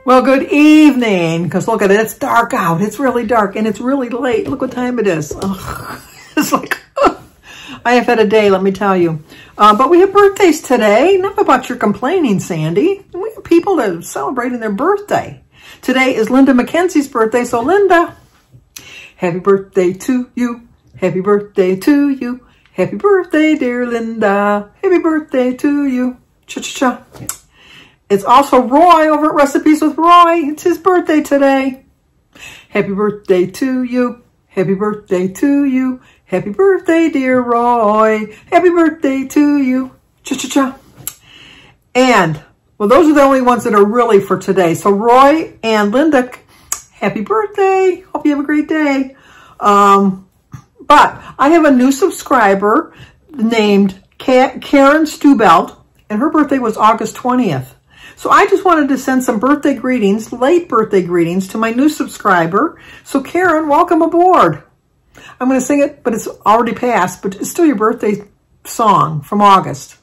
Well, good evening, because look at it. It's dark out. It's really dark, and it's really late. Look what time it is. Ugh. It's like, ugh. I have had a day, let me tell you. But we have birthdays today. Enough about your complaining, Sandy. We have people that are celebrating their birthday. Today is Linda McKenzie's birthday, so Linda, happy birthday to you. Happy birthday to you. Happy birthday, dear Linda. Happy birthday to you. Cha-cha-cha. It's also Roy over at Recipes with Roy. It's his birthday today. Happy birthday to you. Happy birthday to you. Happy birthday, dear Roy. Happy birthday to you. Cha-cha-cha. And, well, those are the only ones that are really for today. So Roy and Linda, happy birthday. Hope you have a great day. But I have a new subscriber named Karen Stubelt, and her birthday was August 20th. So I just wanted to send some birthday greetings, late birthday greetings, to my new subscriber. So Karen, welcome aboard. I'm going to sing it, but it's already passed, but it's still your birthday song from August.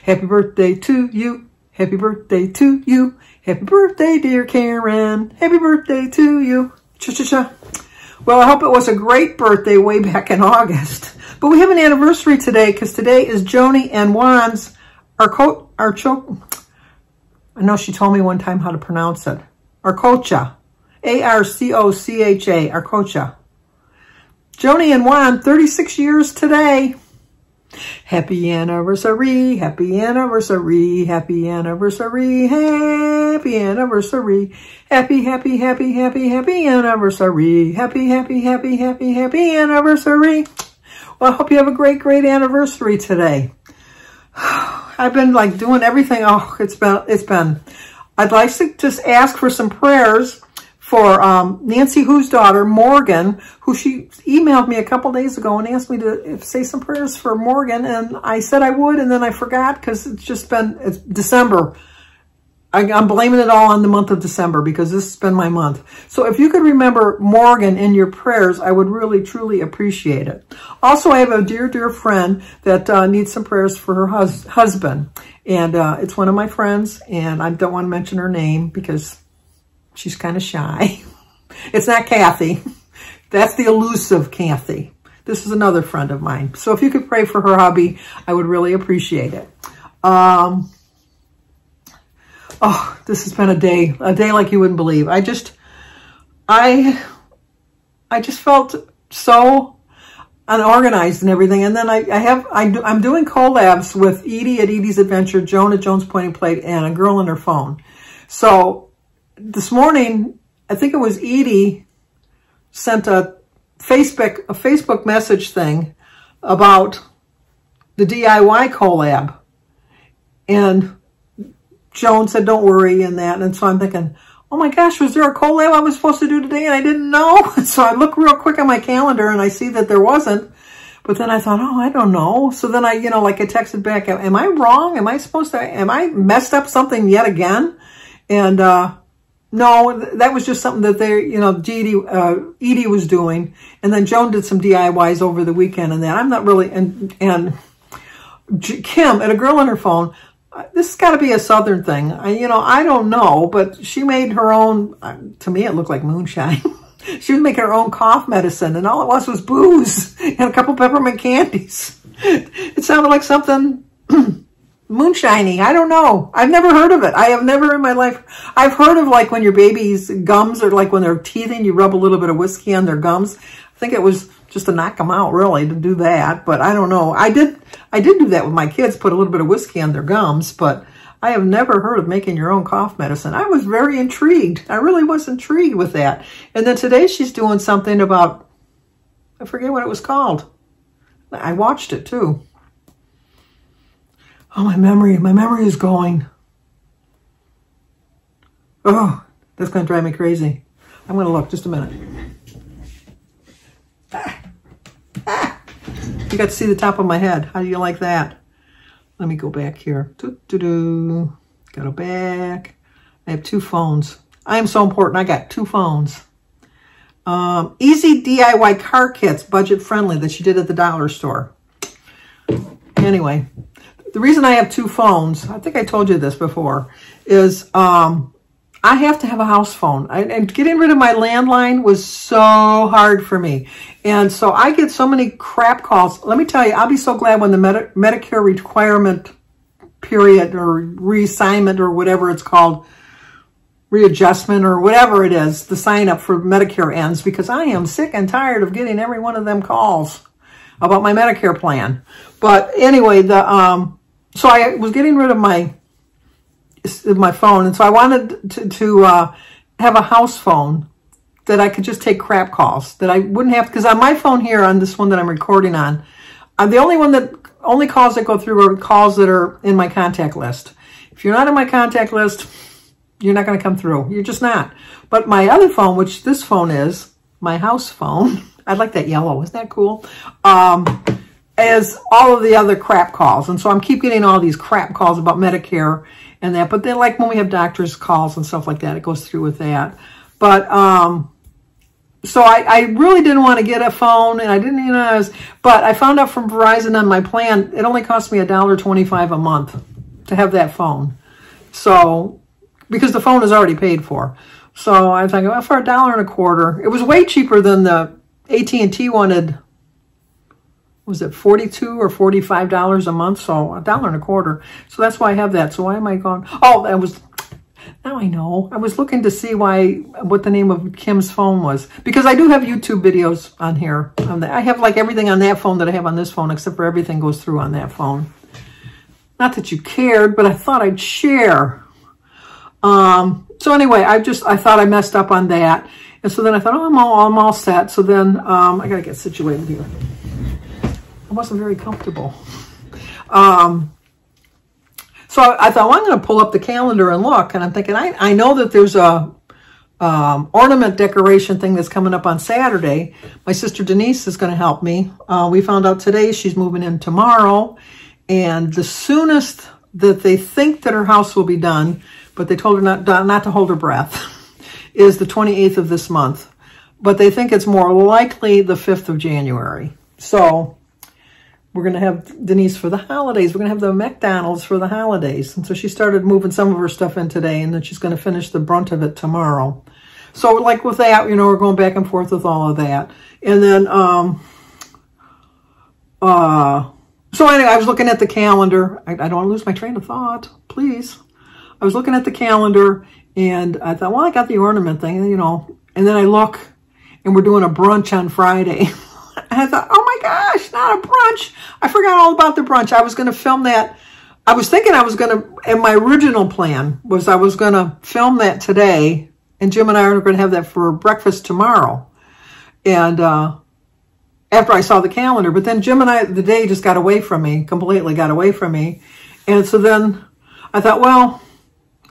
Happy birthday to you. Happy birthday to you. Happy birthday, dear Karen. Happy birthday to you. Cha-cha-cha. Well, I hope it was a great birthday way back in August. But we have an anniversary today, because today is Joni and Juan's, I know she told me one time how to pronounce it. Arcocha. A-R-C-O-C-H-A. Arcocha. Joni and Juan, 36 years today. Happy anniversary. Happy anniversary. Happy anniversary. Happy anniversary. Happy, happy, happy, happy, happy anniversary. Happy, happy, happy, happy, happy anniversary. Well, I hope you have a great, great anniversary today. I've been like doing everything. Oh, it's been. I'd like to just ask for some prayers for Nancy Who's daughter, Morgan, who she emailed me a couple days ago and asked me to say some prayers for Morgan. And I said I would, and then I forgot because it's December. I'm blaming it all on the month of December because this has been my month. So if you could remember Morgan in your prayers, I would really, truly appreciate it. Also, I have a dear, dear friend that needs some prayers for her husband. And it's one of my friends, and I don't want to mention her name because she's kind of shy. It's not Kathy. That's the elusive Kathy. This is another friend of mine. So if you could pray for her hubby, I would really appreciate it. Oh, this has been a day like you wouldn't believe. I just felt so unorganized and everything. And then I'm doing collabs with Edie at Edie's Adventure, Joan at Joan's Pointing Plate, and a girl on her phone. So this morning, I think it was Edie sent a Facebook message thing about the DIY collab. And Joan said, don't worry, and that. And so I'm thinking, oh my gosh, was there a collab I was supposed to do today and I didn't know? So I look real quick on my calendar and I see that there wasn't. But then I thought, oh, I don't know. So then I texted back, am I wrong? Am I messed up something yet again? And no, that was just something that Edie was doing. And then Joan did some DIYs over the weekend and that. I'm not really, and Kim, at a girl on her phone, this has got to be a Southern thing. I don't know, but she made her own, to me it looked like moonshine. She was making her own cough medicine, and all it was booze and a couple peppermint candies. It sounded like something moonshiny. I don't know. I've never heard of it. I have never in my life. I've heard of like when your baby's gums are like when they're teething, you rub a little bit of whiskey on their gums. I think it was just to knock them out, really, to do that. But I don't know. I did do that with my kids, put a little bit of whiskey on their gums, but I have never heard of making your own cough medicine. I was very intrigued. I really was intrigued with that. And then today she's doing something about, I forget what it was called. I watched it too. Oh, my memory is going. Oh, that's going to drive me crazy. I'm going to look just a minute. You got to see the top of my head. How do you like that? Let me go back here. Go back. I have two phones. I am so important. I got two phones. Easy DIY car kits, budget friendly, that she did at the dollar store. Anyway, the reason I have two phones, I think I told you this before, is I have to have a house phone. And getting rid of my landline was so hard for me. And so I get so many crap calls. Let me tell you, I'll be so glad when the Medicare requirement period or reassignment or whatever it's called, readjustment or whatever it is, the sign up for Medicare ends, because I am sick and tired of getting every one of them calls about my Medicare plan. But anyway, so I was getting rid of my phone, and so I wanted to have a house phone that I could just take crap calls, that I wouldn't have, because on my phone here, on this one that I'm recording on, the only calls that go through are calls that are in my contact list. If you're not in my contact list, you're not going to come through. You're just not. But my other phone, which this phone is, my house phone, I like that yellow. Isn't that cool? As all of the other crap calls. And so I'm keep getting all these crap calls about Medicare and that. But then like when we have doctors' calls and stuff like that, it goes through with that. But so I really didn't want to get a phone, and I didn't even but I found out from Verizon on my plan, it only cost me $1.25 a month to have that phone. So, because the phone is already paid for. So I was like, well, for $1.25. It was way cheaper than the AT&T wanted. Was it $42 or $45 a month? So $1.25. So that's why I have that. So why am I going? Oh, now I know. I was looking to see what the name of Kim's phone was, because I do have YouTube videos on here. I have like everything on that phone that I have on this phone, except for everything goes through on that phone. Not that you cared, but I thought I'd share. So anyway, I thought I messed up on that. And so then I thought, oh, I'm all set. So then, I got to get situated here. I wasn't very comfortable. So I thought, well, I'm going to pull up the calendar and look. And I'm thinking, I know that there's a ornament decoration thing that's coming up on Saturday. My sister Denise is going to help me. We found out today she's moving in tomorrow. And the soonest that they think that her house will be done, but they told her not to hold her breath, is the 28th of this month. But they think it's more likely the 5th of January. So we're going to have Denise for the holidays. We're going to have the McDonald's for the holidays. And so she started moving some of her stuff in today, and then she's going to finish the brunt of it tomorrow. So like with that, you know, we're going back and forth with all of that. And then, so anyway, I was looking at the calendar. I don't want to lose my train of thought, please. I was looking at the calendar, and I thought, well, I got the ornament thing, you know. And then I look, and we're doing a brunch on Friday. And I thought, oh my gosh, not a brunch. I forgot all about the brunch. I was going to film that. I was thinking I was going to, and my original plan was I was going to film that today, and Jim and I are going to have that for breakfast tomorrow. And after I saw the calendar, but then Jim and I, the day just got away from me, completely got away from me. And so then I thought, well,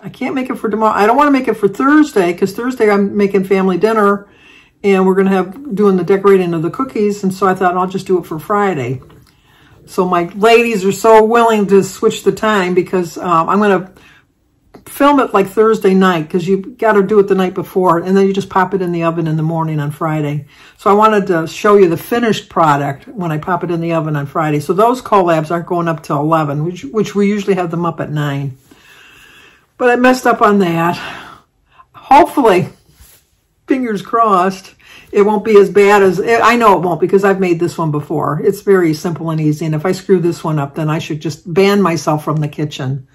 I can't make it for tomorrow. I don't want to make it for Thursday, because Thursday I'm making family dinner, and we're going to have doing the decorating of the cookies. And so I thought I'll just do it for Friday. So my ladies are so willing to switch the time, because I'm going to film it like Thursday night, because you got to do it the night before, and then you just pop it in the oven in the morning on Friday. So I wanted to show you the finished product when I pop it in the oven on Friday. So those collabs aren't going up till 11, which we usually have them up at 9. But I messed up on that. Hopefully, fingers crossed, it won't be as bad as, I know it won't, because I've made this one before. It's very simple and easy, and if I screw this one up, then I should just ban myself from the kitchen.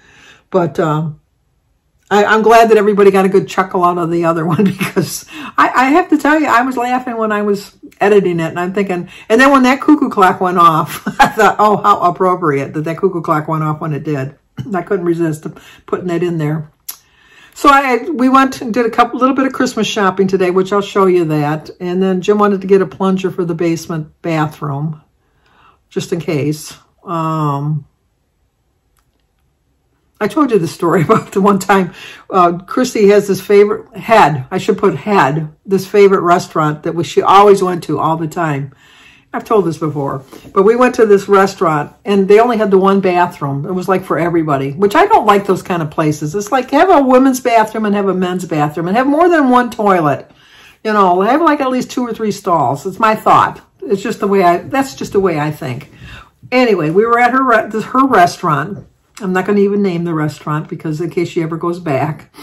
But I'm glad that everybody got a good chuckle out of the other one, because I have to tell you, I was laughing when I was editing it, and I'm thinking, and then when that cuckoo clock went off, I thought, oh, how appropriate that cuckoo clock went off when it did. I couldn't resist putting it in there. So we went and did a little bit of Christmas shopping today, which I'll show you that. And then Jim wanted to get a plunger for the basement bathroom, just in case. I told you the story about the one time Chrissy has this favorite, this favorite restaurant that she always went to all the time. I've told this before, but we went to this restaurant, and they only had the one bathroom. It was like for everybody, which I don't like those kind of places. It's like have a women's bathroom and have a men's bathroom and have more than one toilet. You know, have like at least 2 or 3 stalls. It's my thought. It's just the way that's just the way I think. Anyway, we were at her restaurant. I'm not going to even name the restaurant, because in case she ever goes back.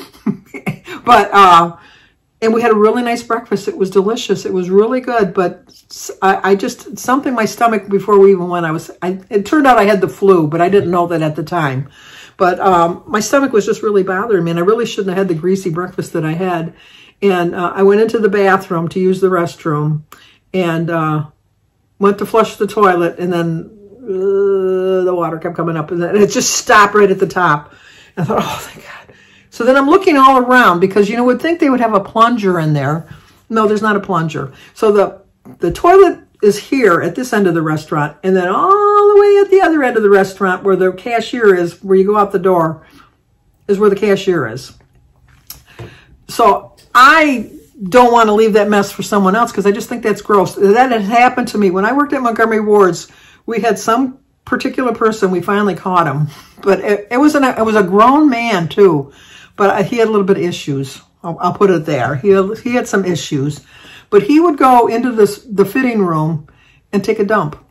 But, and we had a really nice breakfast. It was delicious. It was really good. But I just, something, my stomach, before we even went, it turned out I had the flu, but I didn't know that at the time. But my stomach was just really bothering me, and I really shouldn't have had the greasy breakfast that I had. And I went into the bathroom to use the restroom, and went to flush the toilet, and then the water kept coming up, and it just stopped right at the top. And I thought, oh, thank God. So then I'm looking all around, because you would think they would have a plunger in there. No, there's not a plunger. So the toilet is here at this end of the restaurant, and then all the way at the other end of the restaurant where the cashier is, where you go out the door, is where the cashier is. So I don't want to leave that mess for someone else, because I just think that's gross. That had happened to me when I worked at Montgomery Ward's. We had some particular person, we finally caught him, but it was a grown man too, but he had a little bit of issues. I'll put it there. He had some issues, but he would go into the fitting room and take a dump.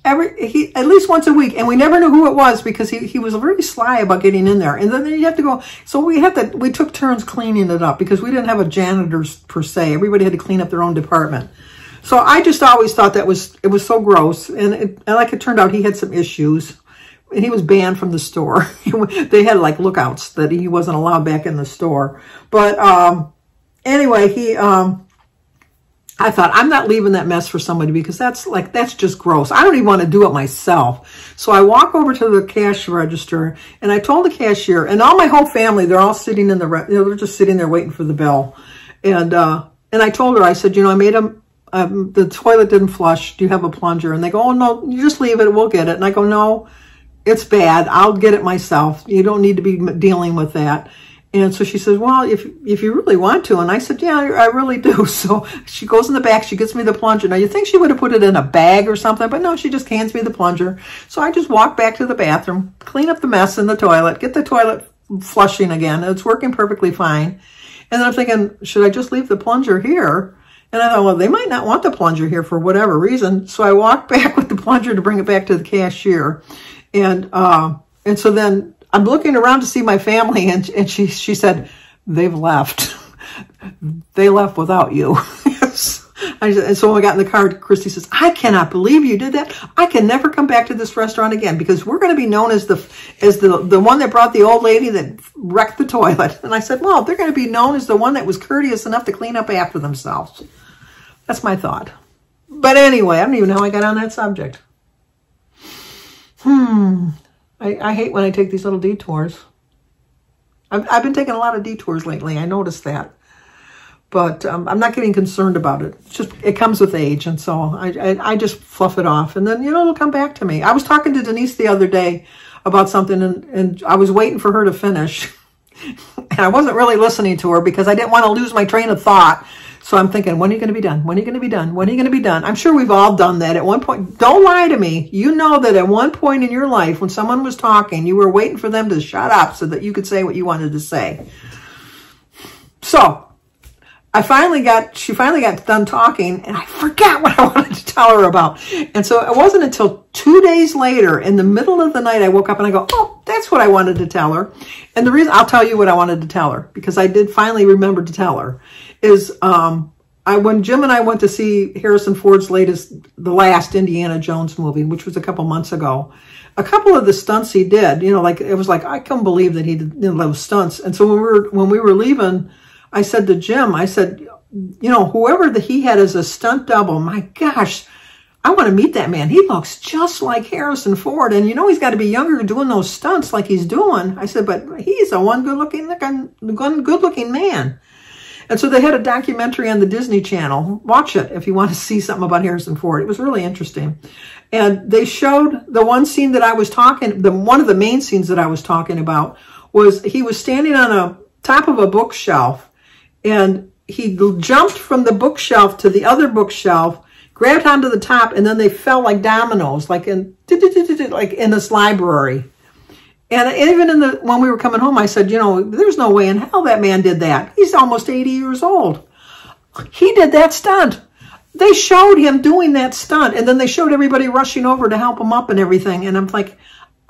At least once a week, and we never knew who it was, because he was very sly about getting in there. And then you have to go. So we took turns cleaning it up, because we didn't have a janitors per se. Everybody had to clean up their own department. So I just always thought it was so gross. And like it turned out, he had some issues, and he was banned from the store. They had like lookouts that he wasn't allowed back in the store. But anyway, I thought, I'm not leaving that mess for somebody, because that's just gross. I don't even want to do it myself. So I walk over to the cash register, and I told the cashier, and all my whole family, they're all sitting in they're just sitting there waiting for the bill. And I told her, I said, I made the toilet didn't flush. Do you have a plunger? And they go, oh no, you just leave it. We'll get it. And I go, no, it's bad. I'll get it myself. You don't need to be dealing with that. And so she says, well, if you really want to. And I said, yeah, I really do. So she goes in the back. She gets me the plunger. Now, you think she would have put it in a bag or something, but no, she just hands me the plunger. So I just walk back to the bathroom, clean up the mess in the toilet, get the toilet flushing again. It's working perfectly fine. And then I'm thinking, should I just leave the plunger here? And I thought, well, they might not want the plunger here for whatever reason. So I walked back with the plunger to bring it back to the cashier. And so then I'm looking around to see my family, and she said, they've left. They left without you. And so when we got in the car, Christy says, I cannot believe you did that. I can never come back to this restaurant again, because we're going to be known as the one that brought the old lady that wrecked the toilet. And I said, well, they're going to be known as the one that was courteous enough to clean up after themselves. That's my thought. But anyway, I don't even know how I got on that subject. I hate when I take these little detours. I've been taking a lot of detours lately. I noticed that. But I'm not getting concerned about it. It's just, it comes with age. And so I just fluff it off. And then, it'll come back to me. I was talking to Denise the other day about something, and I was waiting for her to finish. And I wasn't really listening to her, because I didn't want to lose my train of thought. So I'm thinking, when are you going to be done? When are you going to be done? When are you going to be done? I'm sure we've all done that at one point. Don't lie to me. You know that at one point in your life, when someone was talking, you were waiting for them to shut up so that you could say what you wanted to say. So she finally got done talking, and I forgot what I wanted to tell her about. And so it wasn't until 2 days later, in the middle of the night, I woke up and I go, oh, that's what I wanted to tell her. And the reason, I'll tell you what I wanted to tell her, because I did finally remember to tell her, is when Jim and I went to see Harrison Ford's the last Indiana Jones movie, which was a couple months ago, a couple of the stunts he did, it was like, I couldn't believe that he did those stunts. And so when we were leaving, I said to Jim, I said, whoever that he had as a stunt double, my gosh, I want to meet that man. He looks just like Harrison Ford. And he's got to be younger doing those stunts like he's doing. I said, but he's a one good-looking man. And so they had a documentary on the Disney Channel. Watch it if you want to see something about Harrison Ford. It was really interesting. And they showed the one scene that I was one of the main scenes that I was talking about was he was standing on a top of a bookshelf, and he jumped from the bookshelf to the other bookshelf, grabbed onto the top, and then they fell like dominoes, like in this library. And even when we were coming home, I said, there's no way in hell that man did that. He's almost 80 years old. He did that stunt. They showed him doing that stunt, and then they showed everybody rushing over to help him up and everything. And I'm like,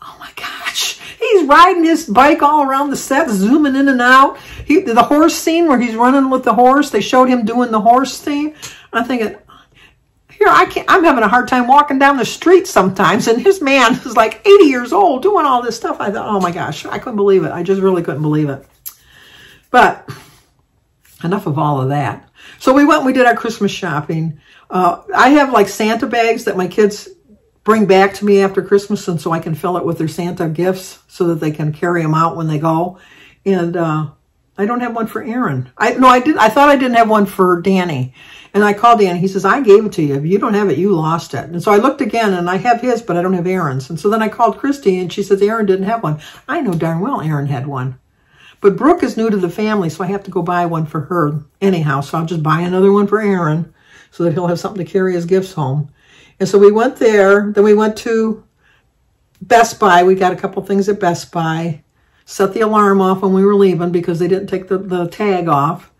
oh my gosh, he he's riding his bike all around the set, zooming in and out. The horse scene where he's running with the horse, they showed him doing the horse thing. I'm thinking, here, I'm having a hard time walking down the street sometimes, and his man is like 80 years old doing all this stuff. I thought, oh my gosh, I couldn't believe it. I just really couldn't believe it. But enough of all of that. So we went and we did our Christmas shopping. I have like Santa bags that my kids bring back to me after Christmas, and so I can fill it with their Santa gifts so that they can carry them out when they go. And I don't have one for Aaron. I thought I didn't have one for Danny. And I called Danny. He says, I gave it to you. If you don't have it, you lost it. And so I looked again, and I have his, but I don't have Aaron's. And so then I called Christy, and she says Aaron didn't have one. I know darn well Aaron had one. But Brooke is new to the family, so I have to go buy one for her anyhow. So I'll just buy another one for Aaron so that he'll have something to carry his gifts home. And so we went there. Then we went to Best Buy. We got a couple things at Best Buy. Set the alarm off when we were leaving because they didn't take the tag off.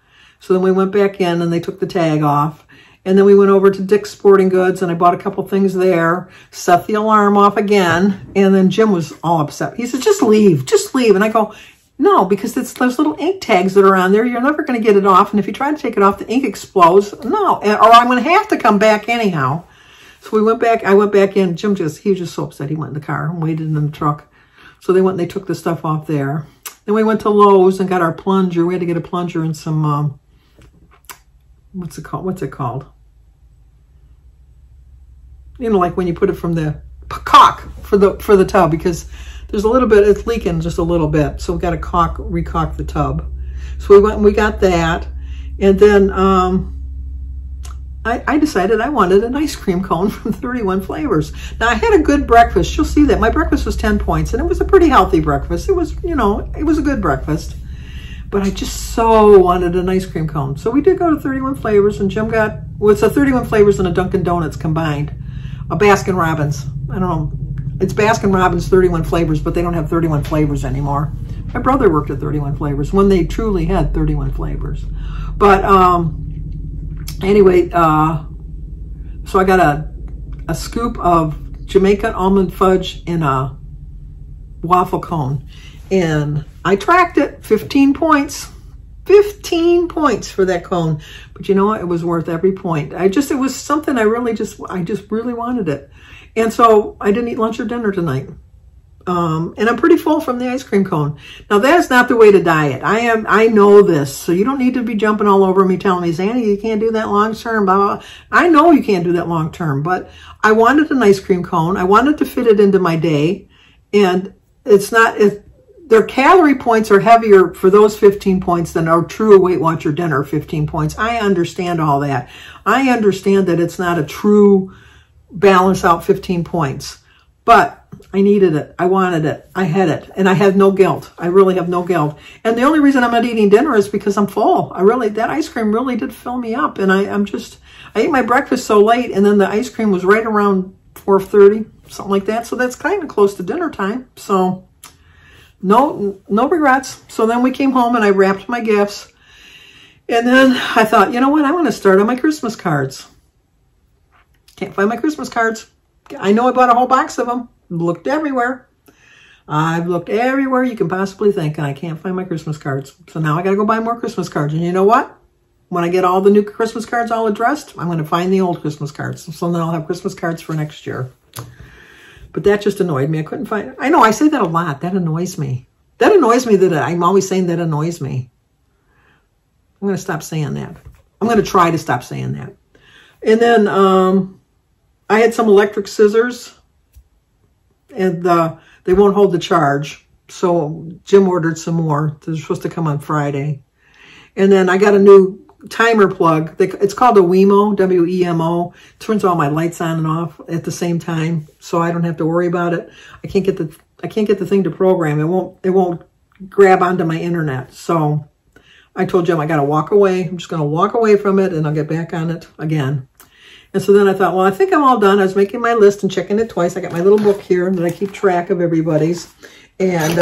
So then we went back in and they took the tag off. And then we went over to Dick's Sporting Goods and I bought a couple things there. Set the alarm off again. And then Jim was all upset. He said, just leave. Just leave. And I go, no, because it's those little ink tags that are on there. You're never going to get it off. And if you try to take it off, the ink explodes. No, or I'm going to have to come back anyhow. So we went back. I went back in. He was just so upset. He went in the car and waited in the truck. So they went and they took the stuff off there. Then we went to Lowe's and got our plunger. We had to get a plunger and some, what's it called? You know, like when you put it from the caulk for the tub, because there's a little bit, it's leaking just a little bit. So we got to recaulk the tub. So we went and we got that. And then I decided I wanted an ice cream cone from 31 Flavors. Now, I had a good breakfast. You'll see that. My breakfast was 10 points, and it was a pretty healthy breakfast. It was, you know, it was a good breakfast. But I just so wanted an ice cream cone. So we did go to 31 Flavors, and Jim got, well, it's a 31 Flavors and a Dunkin' Donuts combined. A Baskin Robbins. I don't know. It's Baskin Robbins 31 Flavors, but they don't have 31 flavors anymore. My brother worked at 31 Flavors when they truly had 31 flavors. But, anyway, so I got a scoop of Jamaican almond fudge in a waffle cone. And I tracked it, 15 points. 15 points for that cone. But you know what? It was worth every point. It was something I just really wanted it. And so I didn't eat lunch or dinner tonight. And I'm pretty full from the ice cream cone. Now, that is not the way to diet. I know this, so you don't need to be jumping all over me telling me, Zanny, you can't do that long term, blah, blah, blah. I know you can't do that long term, but I wanted an ice cream cone. I wanted to fit it into my day, and their calorie points are heavier for those 15 points than our true Weight Watcher dinner 15 points. I understand all that. I understand that it's not a true balance out 15 points, but I needed it. I wanted it. I had it. And I had no guilt. I really have no guilt. And the only reason I'm not eating dinner is because I'm full. That ice cream really did fill me up. And I ate my breakfast so late, and then the ice cream was right around 4:30, something like that. So that's kind of close to dinner time. So no regrets. So then we came home and I wrapped my gifts. And then I thought, you know what? I'm going to start on my Christmas cards. Can't find my Christmas cards. I know I bought a whole box of them. Looked everywhere. I've looked everywhere you can possibly think, and I can't find my Christmas cards. So now I got to go buy more Christmas cards. And you know what? When I get all the new Christmas cards all addressed, I'm going to find the old Christmas cards. So then I'll have Christmas cards for next year. But that just annoyed me. I couldn't find. I know I say that a lot. That annoys me. That annoys me that I'm always saying that annoys me. I'm going to stop saying that. I'm going to try to stop saying that. And then I had some electric scissors. And they won't hold the charge. So Jim ordered some more. They're supposed to come on Friday. And then I got a new timer plug. It's called a Wemo, W-E-M-O. Turns all my lights on and off at the same time, so I don't have to worry about it. I can't get the thing to program. It won't grab onto my internet. So I told Jim I got to walk away. I'm just going to walk away from it, and I'll get back on it again. And so then I thought, well, I think I'm all done. I was making my list and checking it twice. I got my little book here that I keep track of everybody's. And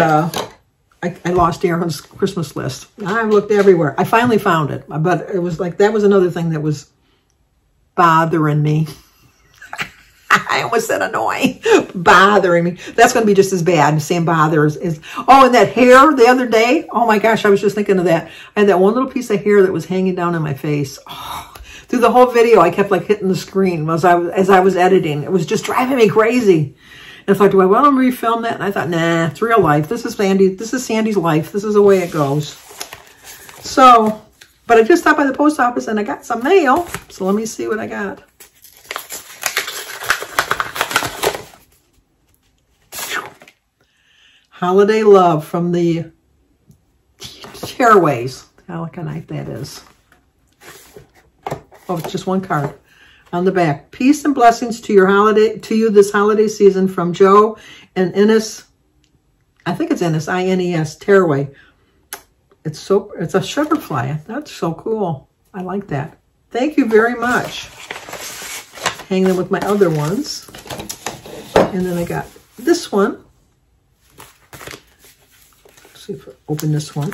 I lost Aaron's Christmas list. I looked everywhere. I finally found it. But it was like, that was another thing that was bothering me. I almost said annoying. Bothering me. That's going to be just as bad. Saying bother is. Oh, and that hair the other day. Oh my gosh, I was just thinking of that. I had that one little piece of hair that was hanging down in my face. Oh, through the whole video, I kept like hitting the screen as I was editing. It was just driving me crazy. And I thought, do I want to refilm that? And I thought, nah, it's real life. This is Sandy's life. This is the way it goes. So, but I just stopped by the post office and I got some mail. So let me see what I got. Holiday Love from the Chairways. I like a knife that is. Oh, it's just one card. On the back, peace and blessings to you this holiday season from Joe and Ines. I think it's Ines, I-N-E-S, Tearaway. It's a sugar fly. That's so cool. I like that. Thank you very much. Hang them with my other ones. And then I got this one. Let's see if I open this one.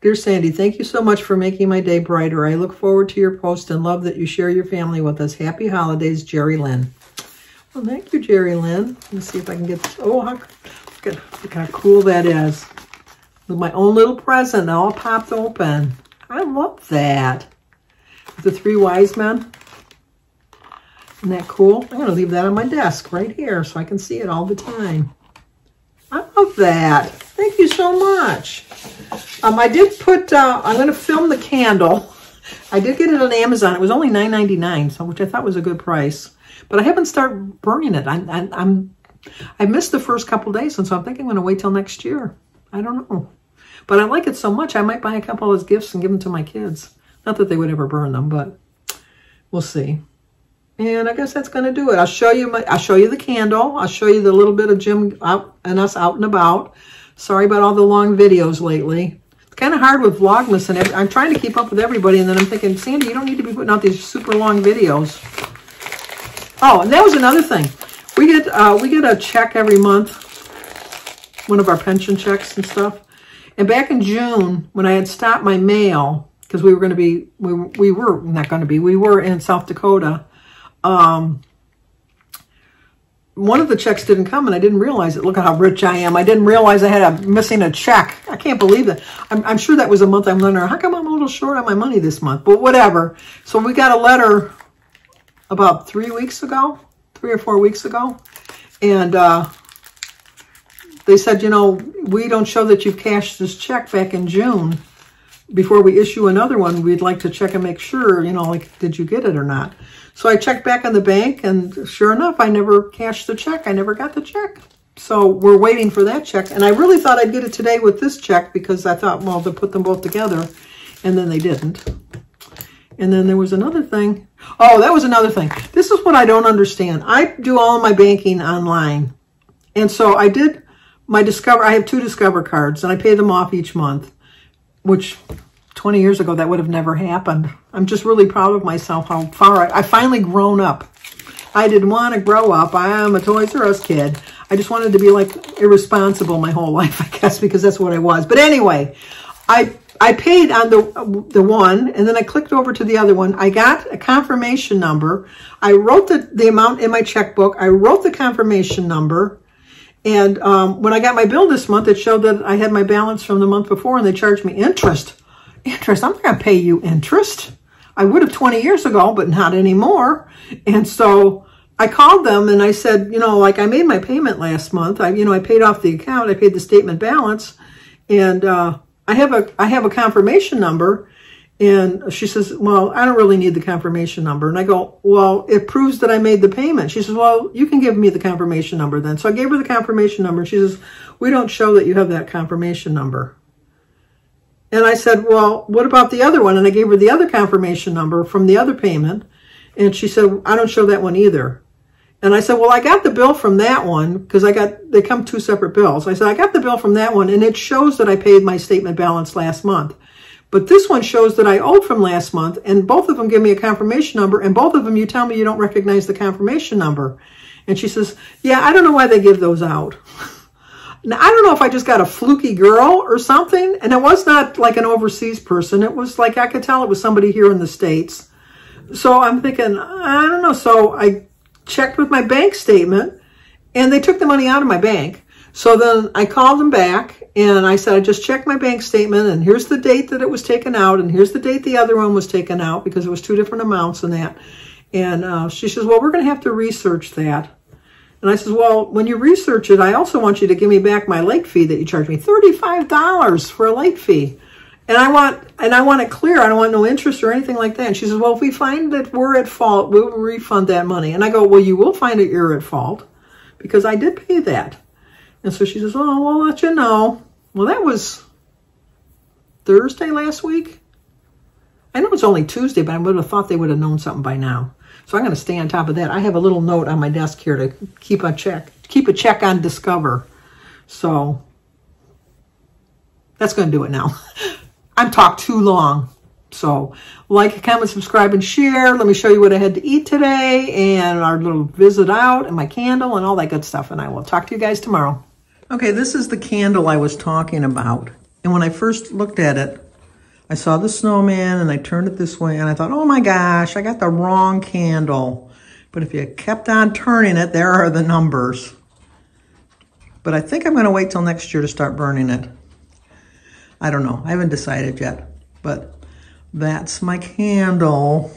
Dear Sandy, thank you so much for making my day brighter. I look forward to your post and love that you share your family with us. Happy holidays, Jerry Lynn. Well, thank you, Jerry Lynn. Let me see if I can get, look how cool that is. With my own little present all popped open. I love that. The 3 wise men. Isn't that cool? I'm going to leave that on my desk right here so I can see it all the time. I love that. Thank you so much. I did put, I'm going to film the candle. I did get it on Amazon. It was only $9.99, so which I thought was a good price. But I haven't started burning it. I missed the first couple days, and so I'm thinking I'm going to wait till next year. I don't know. But I like it so much, I might buy a couple as gifts and give them to my kids. Not that they would ever burn them, but we'll see. And I guess that's going to do it. I'll show you the candle. I'll show you the little bit of Jim out and us out and about. Sorry about all the long videos lately. It's kind of hard with Vlogmas, and I'm trying to keep up with everybody, and then I'm thinking, Sandy, you don't need to be putting out these super long videos. Oh, and that was another thing. We get a check every month, one of our pension checks and stuff. And back in June, when I had stopped my mail, because we were in South Dakota. One of the checks didn't come, and I didn't realize it. Look at how rich I am. I didn't realize I had missing a check. I can't believe it. I'm sure that was a month I'm wondering, how come I'm a little short on my money this month? But whatever. So we got a letter about 3 or 4 weeks ago. And they said, you know, we don't show that you've cashed this check back in June. Before we issue another one, we'd like to check and make sure, you know, like, did you get it or not? So I checked back on the bank, and sure enough, I never cashed the check. I never got the check. So we're waiting for that check. And I really thought I'd get it today with this check because I thought, well, to put them both together. And then they didn't. And then there was another thing. Oh, that was another thing. This is what I don't understand. I do all of my banking online. And so I did my I have 2 Discover cards, and I pay them off each month, which 20 years ago, that would have never happened. I'm just really proud of myself, how far I finally grown up. I didn't want to grow up. I'm a Toys R Us kid. I just wanted to be like irresponsible my whole life, I guess, because that's what I was. But anyway, I paid on the one, and then I clicked over to the other one. I got a confirmation number. I wrote the amount in my checkbook. I wrote the confirmation number. And when I got my bill this month, it showed that I had my balance from the month before, and they charged me interest. Interest? I'm not going to pay you interest. I would have 20 years ago, but not anymore. And so I called them and I said, you know, like, I made my payment last month. I paid off the account. I paid the statement balance, and I have a confirmation number. And she says, well, I don't really need the confirmation number. And I go, well, it proves that I made the payment. She says, well, you can give me the confirmation number then. So I gave her the confirmation number. She says, we don't show that you have that confirmation number. And I said, well, what about the other one? And I gave her the other confirmation number from the other payment. And she said, I don't show that one either. And I said, well, I got the bill from that one because they come 2 separate bills. I said, I got the bill from that one, and it shows that I paid my statement balance last month. But this one shows that I owed from last month, and both of them give me a confirmation number, and both of them you tell me you don't recognize the confirmation number. And she says, yeah, I don't know why they give those out. Now, I don't know if I just got a fluky girl or something. And it was not like an overseas person. It was like, I could tell it was somebody here in the States. So I'm thinking, I don't know. So I checked with my bank statement and they took the money out of my bank. So then I called them back and I said, I just checked my bank statement and here's the date that it was taken out. And here's the date the other one was taken out because it was 2 different amounts and that. And she says, well, we're going to have to research that. And I says, well, when you research it, I also want you to give me back my late fee that you charged me, $35 for a late fee. And I want it clear. I don't want no interest or anything like that. And she says, well, if we find that we're at fault, we'll refund that money. And I go, well, you will find that you're at fault because I did pay that. And so she says, oh, we'll let you know. Well, that was Thursday last week. I know it's only Tuesday, but I would have thought they would have known something by now. So I'm going to stay on top of that. I have a little note on my desk here to keep a check on Discover. So that's going to do it now. I've talked too long. So like, comment, subscribe, and share. Let me show you what I had to eat today and our little visit out and my candle and all that good stuff. And I will talk to you guys tomorrow. Okay, this is the candle I was talking about. And when I first looked at it, I saw the snowman and I turned it this way and I thought, oh my gosh, I got the wrong candle. But if you kept on turning it, there are the numbers. But I think I'm going to wait till next year to start burning it. I don't know. I haven't decided yet. But that's my candle.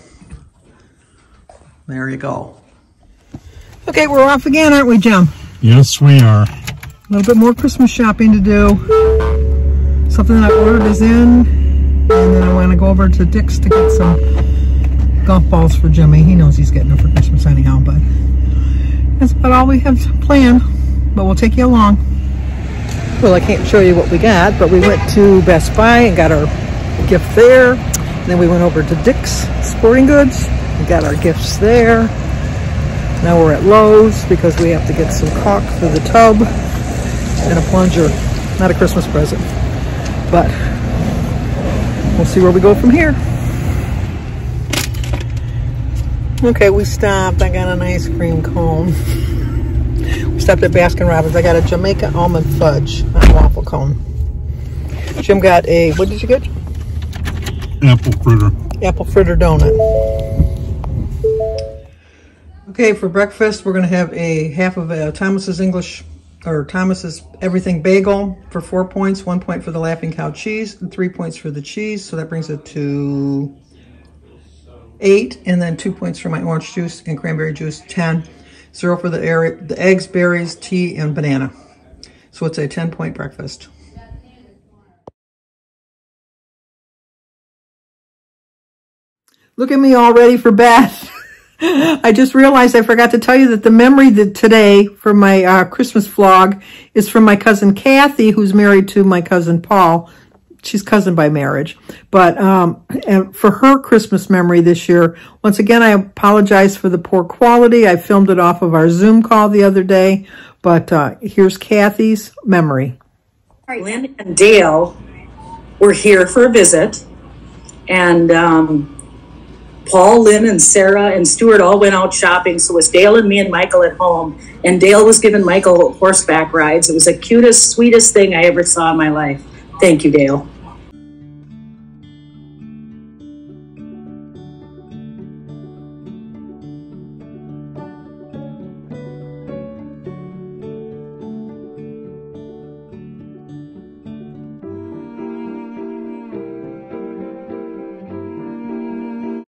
There you go. Okay, we're off again, aren't we, Jim? Yes, we are. A little bit more Christmas shopping to do. Something that I ordered is in. And then I want to go over to Dick's to get some golf balls for Jimmy. He knows he's getting them for Christmas anyhow, but that's about all we have planned. But we'll take you along. Well, I can't show you what we got, but we went to Best Buy and got our gift there. And then we went over to Dick's Sporting Goods and got our gifts there. Now we're at Lowe's because we have to get some caulk for the tub and a plunger. Not a Christmas present, but we'll see where we go from here. Okay, we stopped. I got an ice cream cone. We stopped at Baskin Robbins. I got a Jamaica almond fudge on a waffle cone. Jim got a, what did you get? Apple fritter. Apple fritter donut. Okay, for breakfast, we're going to have a half of a Thomas's Everything Bagel for 4 points, 1 point for the Laughing Cow cheese, and 3 points for the cheese. So that brings it to 8, and then 2 points for my orange juice and cranberry juice, 10. 0 for the eggs, berries, tea, and banana. So it's a 10-point breakfast. Look at me all ready for bed. I just realized I forgot to tell you that the memory that today for my Christmas vlog is from my cousin Kathy, who's married to my cousin Paul. She's cousin by marriage. But and for her Christmas memory this year, once again, I apologize for the poor quality. I filmed it off of our Zoom call the other day. But here's Kathy's memory. All right, Lynn and Dale were here for a visit. And Paul, Lynn, and Sarah, and Stuart all went out shopping. So it was Dale and me and Michael at home. And Dale was giving Michael horseback rides. It was the cutest, sweetest thing I ever saw in my life. Thank you, Dale.